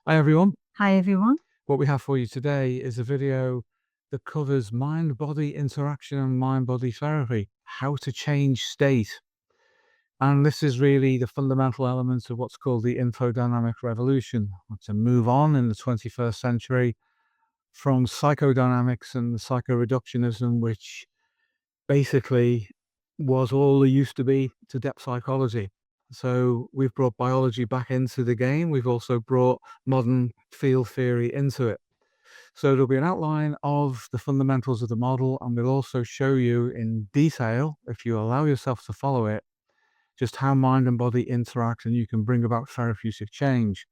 Hi everyone. Hi everyone. What we have for you today is a video that covers mind-body interaction and mind-body therapy, how to change state. And this is really the fundamental elements of what's called the infodynamic revolution, to move on in the 21st century from psychodynamics and psychoreductionism, which basically was all there used to be, to depth psychology. So we've brought biology back into the game. We've also brought modern field theory into it. So there'll be an outline of the fundamentals of the model, and we'll also show you in detail, if you allow yourself to follow it, just how mind and body interact, and you can bring about therapeutic change,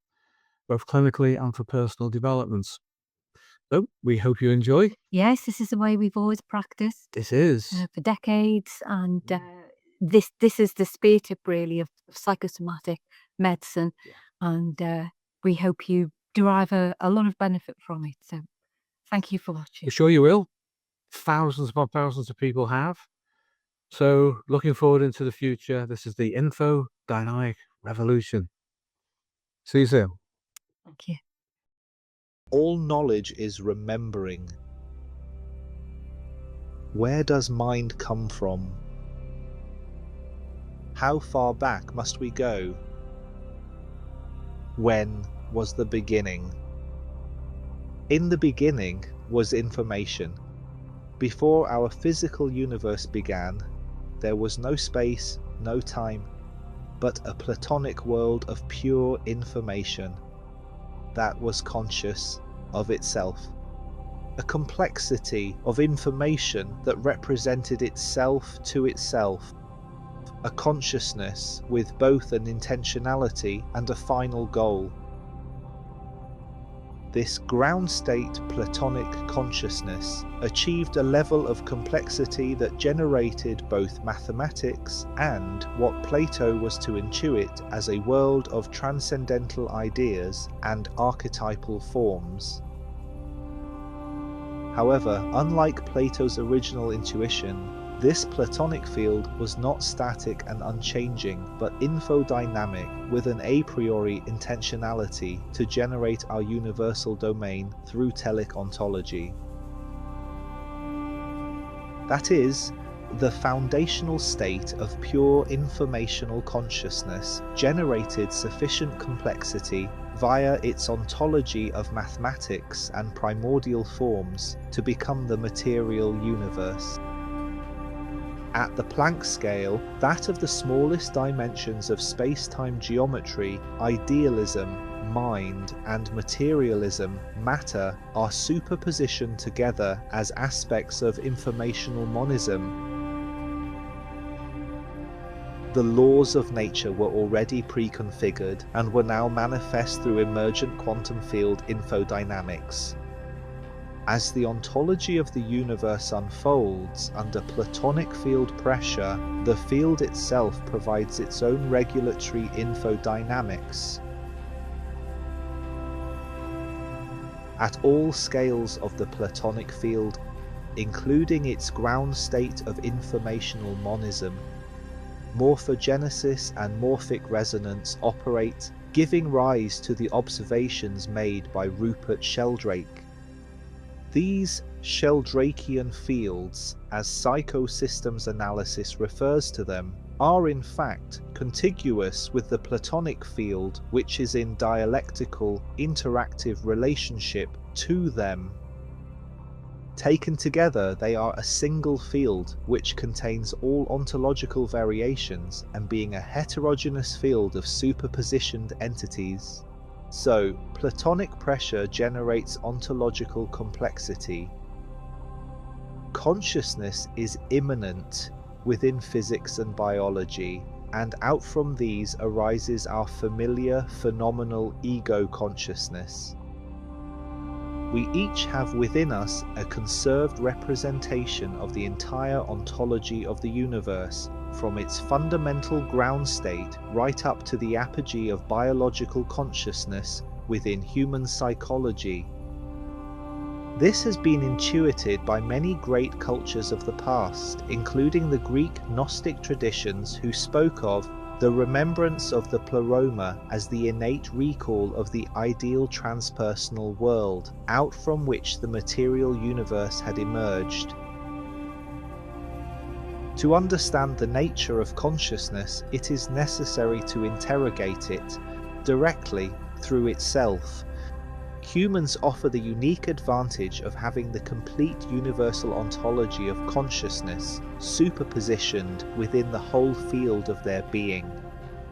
both clinically and for personal developments. So we hope you enjoy. Yes, this is the way we've always practiced This is. for decades, and this is the spirit up really of psychosomatic medicine, and we hope you derive a lot of benefit from it. So thank you for watching. We're sure you will. Thousands upon thousands of people have. So looking forward into the future, this is the infodynamic revolution. See you soon. Thank you. All knowledge is remembering. Where does mind come from? How far back must we go? When was the beginning? In the beginning was information. Before our physical universe began, there was no space, no time, but a Platonic world of pure information that was conscious of itself. A complexity of information that represented itself to itself. A consciousness with both an intentionality and a final goal. This ground state Platonic consciousness achieved a level of complexity that generated both mathematics and what Plato was to intuit as a world of transcendental ideas and archetypal forms. However, unlike Plato's original intuition, this Platonic field was not static and unchanging, but infodynamic with an a priori intentionality to generate our universal domain through telic ontology. That is, the foundational state of pure informational consciousness generated sufficient complexity via its ontology of mathematics and primordial forms to become the material universe. At the Planck scale, that of the smallest dimensions of space-time geometry, idealism, mind, and materialism, matter, are superpositioned together as aspects of informational monism. The laws of nature were already pre-configured and were now manifest through emergent quantum field infodynamics. As the ontology of the universe unfolds under Platonic field pressure, the field itself provides its own regulatory infodynamics. At all scales of the Platonic field, including its ground state of informational monism, morphogenesis and morphic resonance operate, giving rise to the observations made by Rupert Sheldrake. These Sheldrakian fields, as psychosystems analysis refers to them, are in fact contiguous with the Platonic field, which is in dialectical, interactive relationship to them. Taken together, they are a single field which contains all ontological variations and being a heterogeneous field of superpositioned entities. So, Platonic pressure generates ontological complexity. Consciousness is immanent within physics and biology, and out from these arises our familiar phenomenal ego consciousness. We each have within us a conserved representation of the entire ontology of the universe, from its fundamental ground state right up to the apogee of biological consciousness within human psychology. This has been intuited by many great cultures of the past, including the Greek Gnostic traditions who spoke of the remembrance of the Pleroma as the innate recall of the ideal transpersonal world, out from which the material universe had emerged. To understand the nature of consciousness, it is necessary to interrogate it directly through itself. Humans offer the unique advantage of having the complete universal ontology of consciousness superpositioned within the whole field of their being.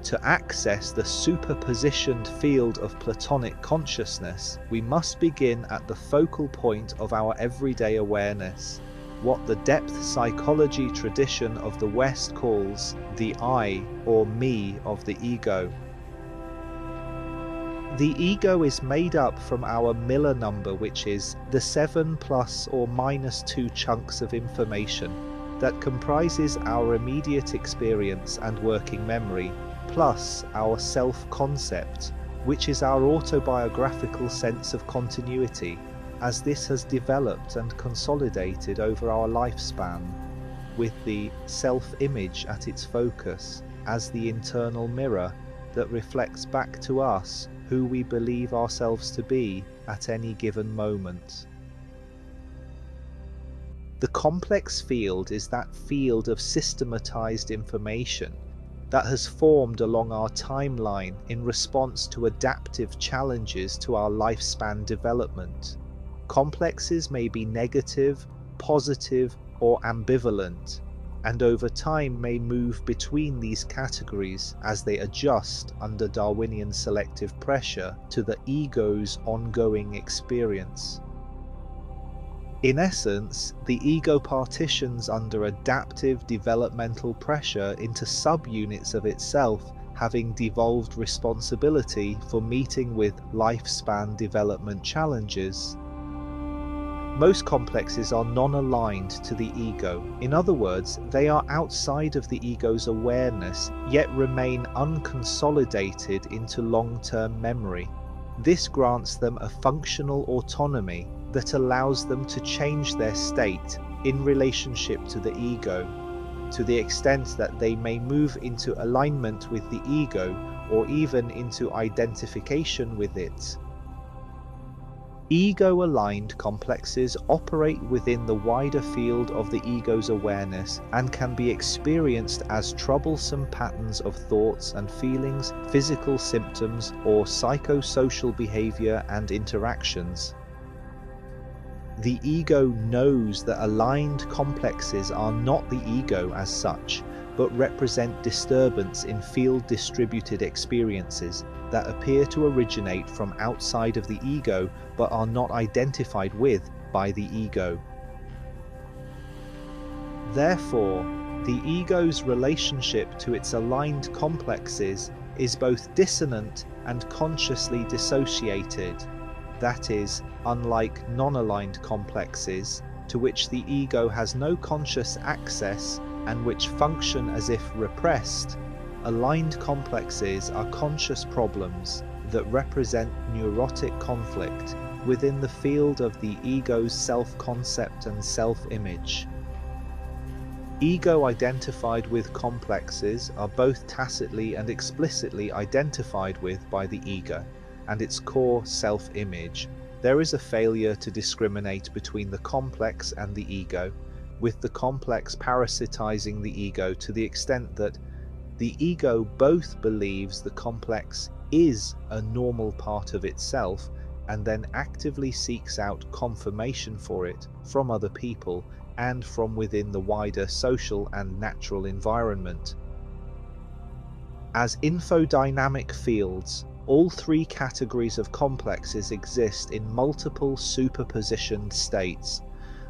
To access the superpositioned field of Platonic consciousness, we must begin at the focal point of our everyday awareness, what the depth psychology tradition of the West calls the I or me of the ego. The ego is made up from our Miller number, which is the 7 plus or minus 2 chunks of information that comprises our immediate experience and working memory, plus our self-concept, which is our autobiographical sense of continuity, as this has developed and consolidated over our lifespan, with the self-image at its focus as the internal mirror that reflects back to us who we believe ourselves to be at any given moment. The complex field is that field of systematized information that has formed along our timeline in response to adaptive challenges to our lifespan development. Complexes may be negative, positive, or ambivalent, and over time may move between these categories as they adjust under Darwinian selective pressure to the ego's ongoing experience. In essence, the ego partitions under adaptive developmental pressure into subunits of itself, having devolved responsibility for meeting with lifespan development challenges. Most complexes are non-aligned to the ego. In other words, they are outside of the ego's awareness, yet remain unconsolidated into long-term memory. This grants them a functional autonomy that allows them to change their state in relationship to the ego, to the extent that they may move into alignment with the ego or even into identification with it. Ego-aligned complexes operate within the wider field of the ego's awareness and can be experienced as troublesome patterns of thoughts and feelings, physical symptoms, or psychosocial behavior and interactions. The ego knows that aligned complexes are not the ego as such, but represent disturbance in field-distributed experiences that appear to originate from outside of the ego but are not identified with by the ego. Therefore, the ego's relationship to its aligned complexes is both dissonant and consciously dissociated. That is, unlike non-aligned complexes, to which the ego has no conscious access and which function as if repressed, aligned complexes are conscious problems that represent neurotic conflict within the field of the ego's self-concept and self-image. Ego-identified with complexes are both tacitly and explicitly identified with by the ego and its core self-image. There is a failure to discriminate between the complex and the ego, with the complex parasitizing the ego to the extent that the ego both believes the complex is a normal part of itself and then actively seeks out confirmation for it from other people and from within the wider social and natural environment. As infodynamic fields, all three categories of complexes exist in multiple superpositioned states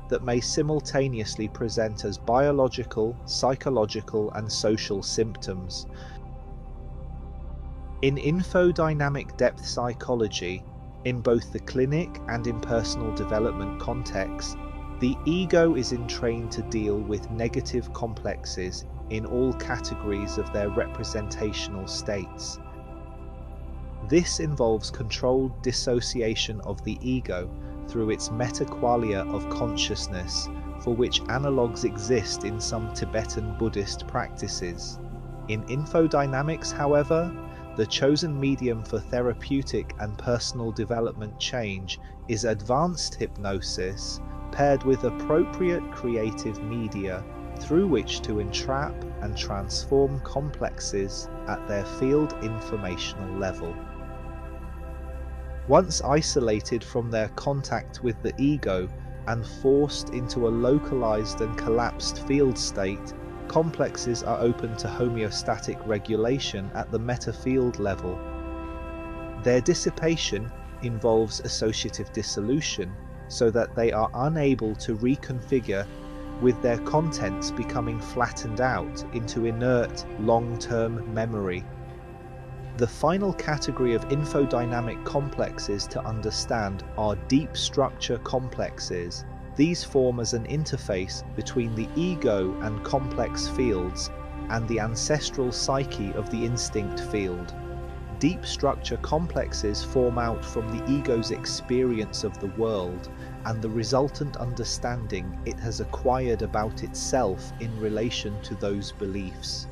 that may simultaneously present as biological, psychological, and social symptoms. In infodynamic depth psychology, in both the clinic and in personal development contexts, the ego is entrained to deal with negative complexes in all categories of their representational states. This involves controlled dissociation of the ego through its Meta-Qualia of Consciousness, for which analogues exist in some Tibetan Buddhist practices. In infodynamics, however, the chosen medium for therapeutic and personal development change is advanced hypnosis paired with appropriate creative media through which to entrap and transform complexes at their field-informational level. Once isolated from their contact with the ego and forced into a localized and collapsed field state, complexes are open to homeostatic regulation at the metafield level. Their dissipation involves associative dissolution so that they are unable to reconfigure, with their contents becoming flattened out into inert long-term memory. The final category of infodynamic complexes to understand are deep structure complexes. These form as an interface between the ego and complex fields and the ancestral psyche of the instinct field. Deep structure complexes form out from the ego's experience of the world and the resultant understanding it has acquired about itself in relation to those beliefs.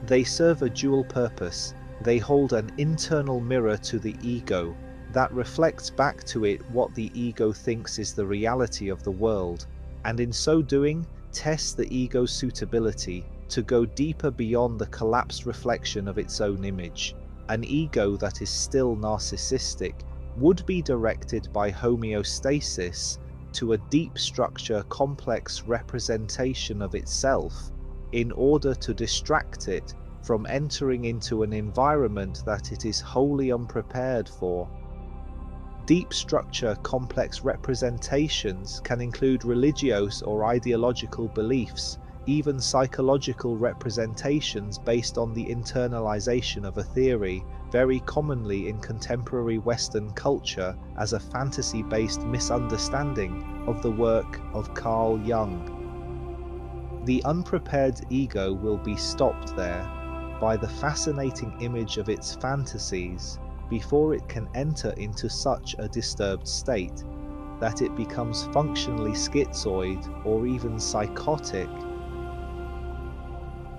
They serve a dual purpose. They hold an internal mirror to the ego that reflects back to it what the ego thinks is the reality of the world, and in so doing tests the ego's suitability to go deeper beyond the collapsed reflection of its own image. An ego that is still narcissistic would be directed by homeostasis to a deep structure complex representation of itself in order to distract it from entering into an environment that it is wholly unprepared for. Deep structure complex representations can include religious or ideological beliefs, even psychological representations based on the internalization of a theory, very commonly in contemporary Western culture as a fantasy-based misunderstanding of the work of Carl Jung. The unprepared ego will be stopped there by the fascinating image of its fantasies before it can enter into such a disturbed state that it becomes functionally schizoid or even psychotic.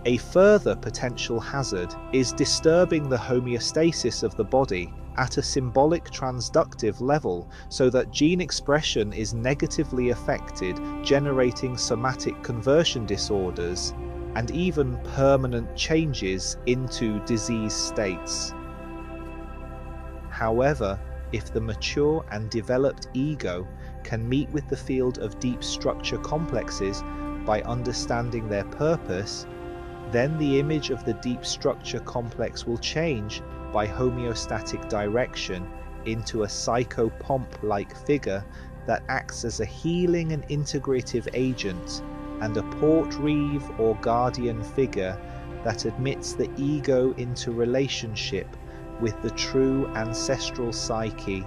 A further potential hazard is disturbing the homeostasis of the body at a symbolic transductive level so that gene expression is negatively affected, generating somatic conversion disorders and even permanent changes into disease states. However, if the mature and developed ego can meet with the field of deep structure complexes by understanding their purpose, then the image of the deep structure complex will change by homeostatic direction into a psychopomp-like figure that acts as a healing and integrative agent and a portreeve or guardian figure that admits the ego into relationship with the true ancestral psyche.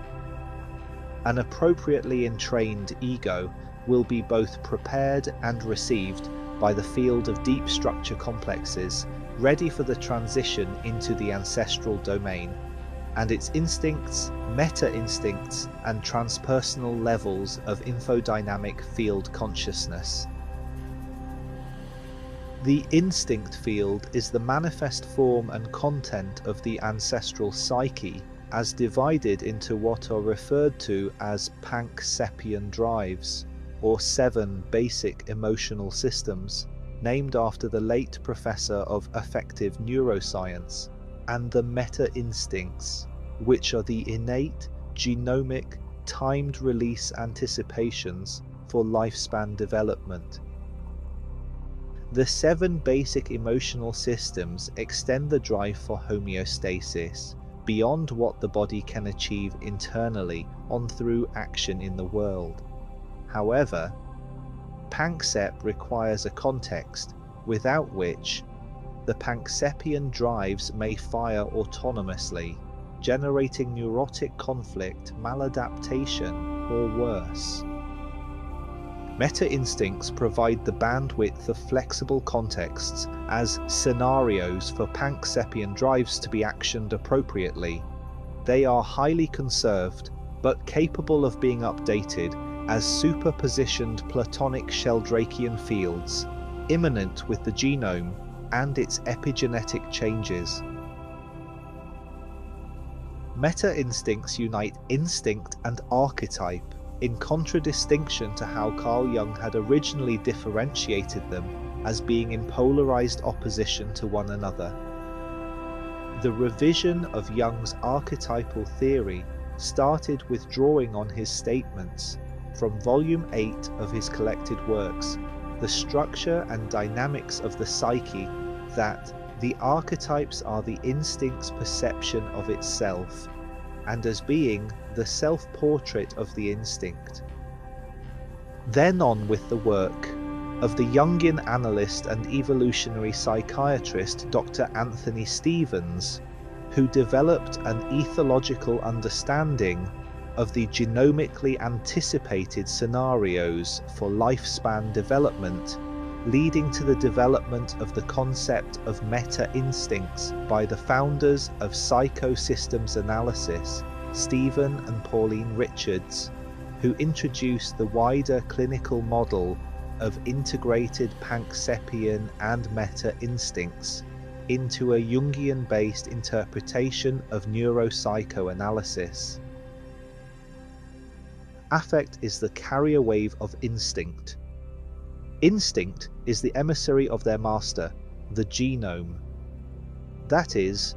An appropriately entrained ego will be both prepared and received by the field of deep structure complexes, ready for the transition into the ancestral domain, and its instincts, meta-instincts, and transpersonal levels of infodynamic field consciousness. The instinct field is the manifest form and content of the ancestral psyche, as divided into what are referred to as Pankseppian drives, or 7 basic emotional systems, named after the late professor of affective neuroscience, and the meta-instincts, which are the innate, genomic, timed release anticipations for lifespan development. The 7 basic emotional systems extend the drive for homeostasis beyond what the body can achieve internally on through action in the world. However, Panksepp requires a context without which the Pankseppian drives may fire autonomously, generating neurotic conflict, maladaptation, or worse. Meta-instincts provide the bandwidth of flexible contexts as scenarios for Pankseppian drives to be actioned appropriately. They are highly conserved, but capable of being updated as superpositioned Platonic Sheldrakian fields, immanent with the genome, and its epigenetic changes. Meta-instincts unite instinct and archetype, in contradistinction to how Carl Jung had originally differentiated them as being in polarized opposition to one another. The revision of Jung's archetypal theory started with drawing on his statements from Volume 8 of his collected works, The Structure and Dynamics of the Psyche, that the archetypes are the instinct's perception of itself, and as being the self-portrait of the instinct. Then on with the work of the Jungian analyst and evolutionary psychiatrist Dr. Anthony Stevens, who developed an ethological understanding of the genomically anticipated scenarios for lifespan development, leading to the development of the concept of meta-instincts by the founders of psychosystems analysis, Stephen and Pauline Richards, who introduced the wider clinical model of integrated Pankseppian and meta-instincts into a Jungian-based interpretation of neuropsychoanalysis. Affect is the carrier wave of instinct. Instinct is the emissary of their master, the genome. That is,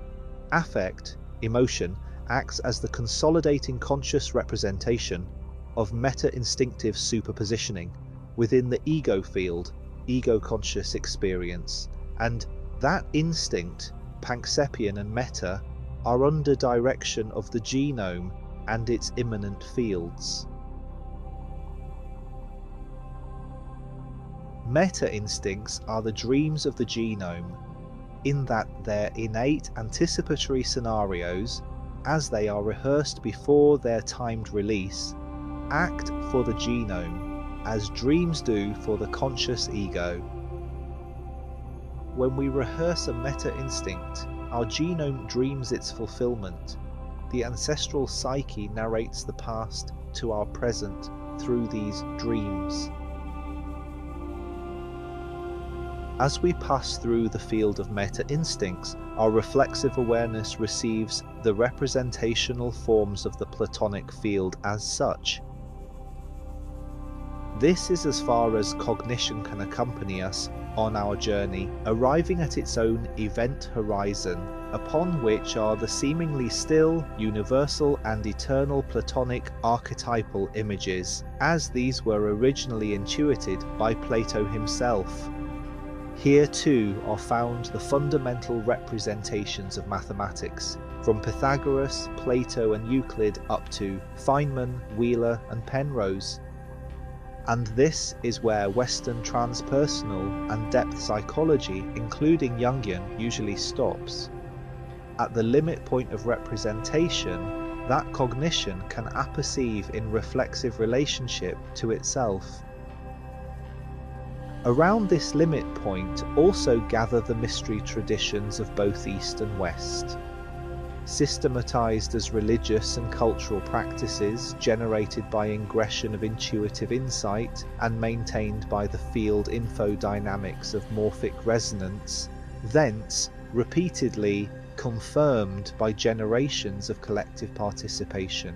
affect, emotion, acts as the consolidating conscious representation of meta-instinctive superpositioning within the ego field, ego-conscious experience, and that instinct, Pankseppian and meta, are under direction of the genome and its immanent fields. Meta-instincts are the dreams of the genome, in that their innate anticipatory scenarios, as they are rehearsed before their timed release, act for the genome, as dreams do for the conscious ego. When we rehearse a meta-instinct, our genome dreams its fulfillment. The ancestral psyche narrates the past to our present through these dreams. As we pass through the field of meta-instincts, our reflexive awareness receives the representational forms of the Platonic field as such. This is as far as cognition can accompany us on our journey, arriving at its own event horizon, upon which are the seemingly still, universal and eternal Platonic archetypal images, as these were originally intuited by Plato himself. Here too are found the fundamental representations of mathematics, from Pythagoras, Plato and Euclid up to Feynman, Wheeler and Penrose. And this is where Western transpersonal and depth psychology, including Jungian, usually stops. At the limit point of representation, that cognition can apperceive in reflexive relationship to itself. Around this limit point also gather the mystery traditions of both East and West. Systematized as religious and cultural practices generated by ingression of intuitive insight and maintained by the field infodynamics of morphic resonance, thence repeatedly confirmed by generations of collective participation.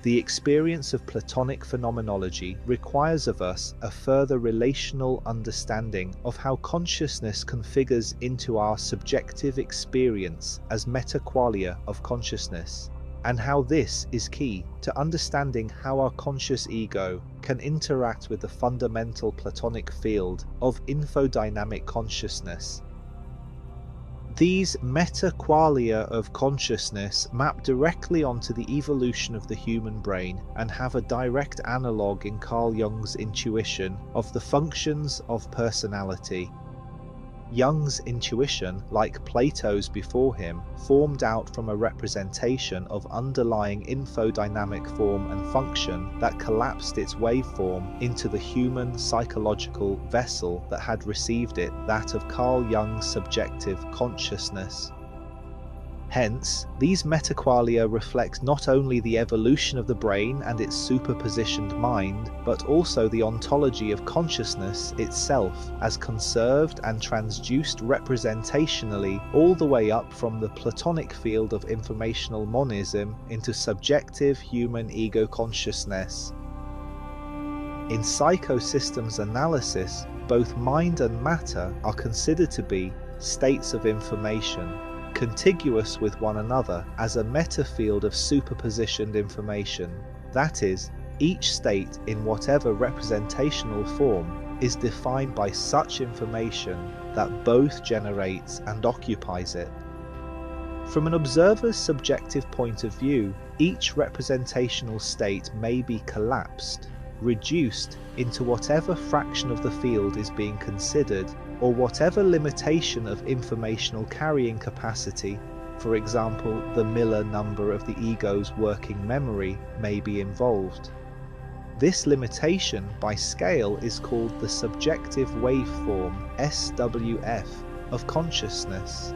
The experience of Platonic phenomenology requires of us a further relational understanding of how consciousness configures into our subjective experience as Meta-Qualia of Consciousness, and how this is key to understanding how our conscious ego can interact with the fundamental Platonic field of infodynamic consciousness. These Meta-Qualia of Consciousness map directly onto the evolution of the human brain and have a direct analogue in Carl Jung's intuition of the functions of personality. Jung's intuition, like Plato's before him, formed out from a representation of underlying infodynamic form and function that collapsed its waveform into the human psychological vessel that had received it, that of Carl Jung's subjective consciousness. Hence, these meta-qualia reflect not only the evolution of the brain and its superpositioned mind, but also the ontology of consciousness itself, as conserved and transduced representationally all the way up from the Platonic field of informational monism into subjective human ego consciousness. In psychosystems analysis, both mind and matter are considered to be states of information, contiguous with one another as a meta-field of superpositioned information. That is, each state in whatever representational form is defined by such information that both generates and occupies it. From an observer's subjective point of view, each representational state may be collapsed, reduced into whatever fraction of the field is being considered, or whatever limitation of informational carrying capacity, for example, the Miller number of the ego's working memory, may be involved. This limitation by scale is called the subjective waveform SWF of consciousness.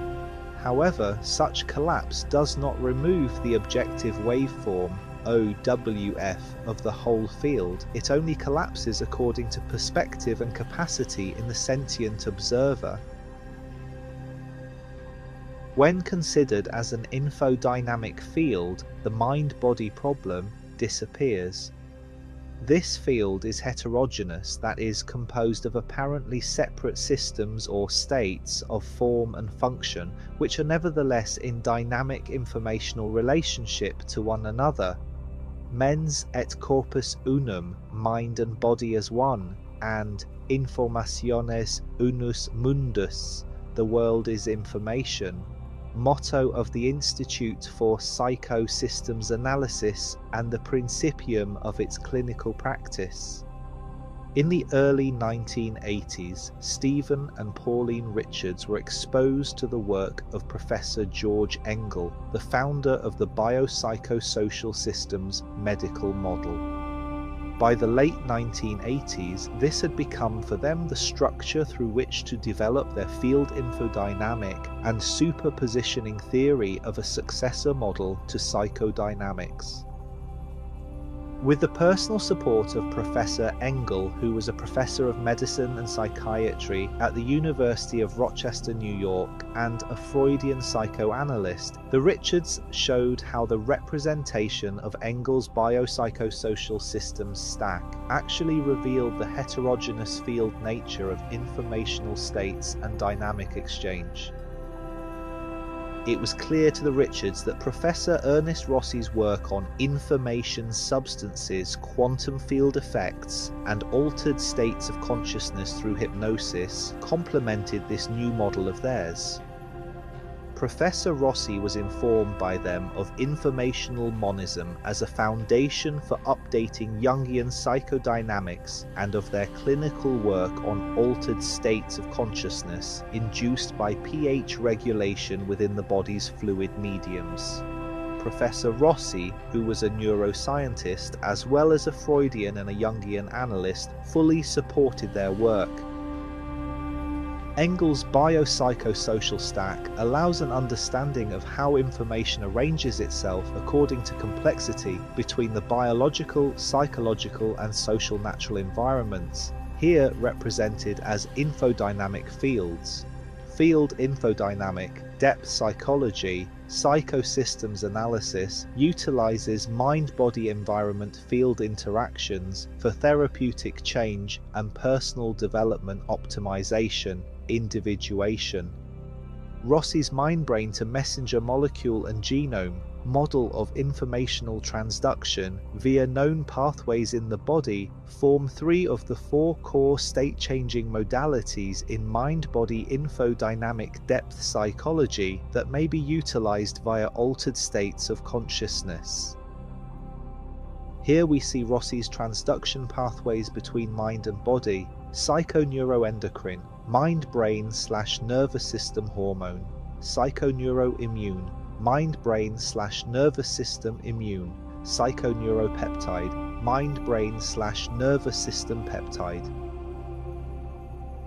However, such collapse does not remove the objective waveform OWF of the whole field. It only collapses according to perspective and capacity in the sentient observer. When considered as an infodynamic field, the mind-body problem disappears. This field is heterogeneous, that is, composed of apparently separate systems or states of form and function, which are nevertheless in dynamic informational relationship to one another. Mens et corpus unum, mind and body as one, and informationes unus mundus, the world is information, motto of the Institute for Psychosystems Analysis and the principium of its clinical practice. In the early 1980s, Stephen and Pauline Richards were exposed to the work of Professor George Engel, the founder of the Biopsychosocial Systems medical model. By the late 1980s, this had become for them the structure through which to develop their field infodynamic and superpositioning theory of a successor model to psychodynamics. With the personal support of Professor Engel, who was a professor of medicine and psychiatry at the University of Rochester, New York, and a Freudian psychoanalyst, the Richards showed how the representation of Engel's biopsychosocial systems stack actually revealed the heterogeneous field nature of informational states and dynamic exchange. It was clear to the Richards that Professor Ernest Rossi's work on information substances, quantum field effects, and altered states of consciousness through hypnosis complemented this new model of theirs. Professor Rossi was informed by them of informational monism as a foundation for updating Jungian psychodynamics and of their clinical work on altered states of consciousness induced by pH regulation within the body's fluid mediums. Professor Rossi, who was a neuroscientist as well as a Freudian and a Jungian analyst, fully supported their work. Engel's biopsychosocial stack allows an understanding of how information arranges itself according to complexity between the biological, psychological, and social natural environments, here represented as infodynamic fields. Field infodynamic, depth psychology, psychosystems analysis utilizes mind-body environment field interactions for therapeutic change and personal development optimization, individuation. Rossi's mind-brain to messenger-molecule-and-genome model of informational transduction via known pathways in the body form 3 of the 4 core state-changing modalities in mind-body infodynamic depth psychology that may be utilized via altered states of consciousness. Here we see Rossi's transduction pathways between mind and body, psychoneuroendocrine, mind-brain/nervous system hormone, psychoneuroimmune, mind-brain/nervous system immune, psychoneuropeptide, mind-brain/nervous system peptide.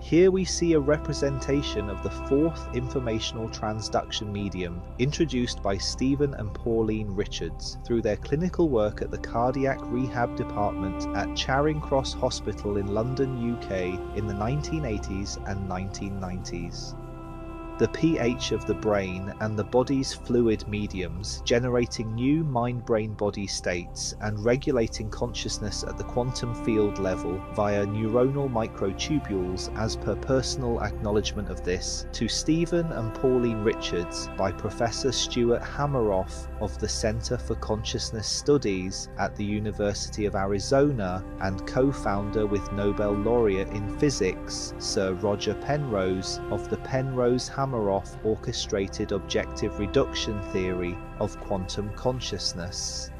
Here we see a representation of the fourth informational transduction medium introduced by Stephen and Pauline Richards through their clinical work at the Cardiac Rehab Department at Charing Cross Hospital in London, UK in the 1980s and 1990s. The pH of the brain and the body's fluid mediums, generating new mind-brain-body states and regulating consciousness at the quantum field level via neuronal microtubules, as per personal acknowledgement of this to Stephen and Pauline Richards by Professor Stuart Hameroff of the Center for Consciousness Studies at the University of Arizona and co-founder with Nobel laureate in physics Sir Roger Penrose of the Penrose-Hameroff orchestrated objective reduction theory of quantum consciousness.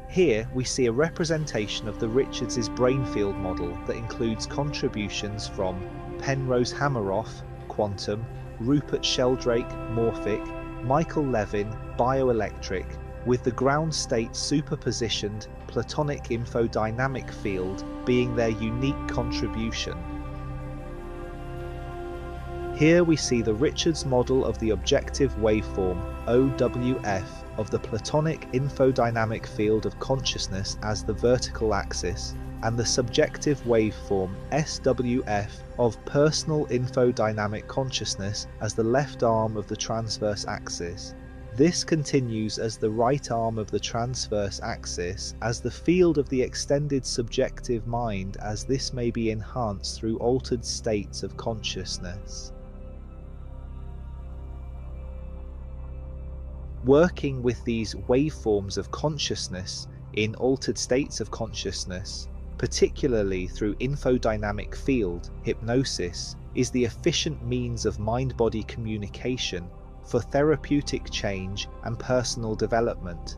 Here we see a representation of the Richards' brain field model that includes contributions from Penrose-Hameroff, quantum, Rupert Sheldrake, morphic, Michael Levin, bioelectric, with the ground state superpositioned Platonic infodynamic field being their unique contribution. Here we see the Richards model of the objective waveform OWF of the Platonic infodynamic field of consciousness as the vertical axis, and the subjective waveform SWF of personal infodynamic consciousness as the left arm of the transverse axis. This continues as the right arm of the transverse axis as the field of the extended subjective mind, as this may be enhanced through altered states of consciousness. Working with these waveforms of consciousness in altered states of consciousness, particularly through infodynamic field hypnosis, is the efficient means of mind-body communication for therapeutic change and personal development,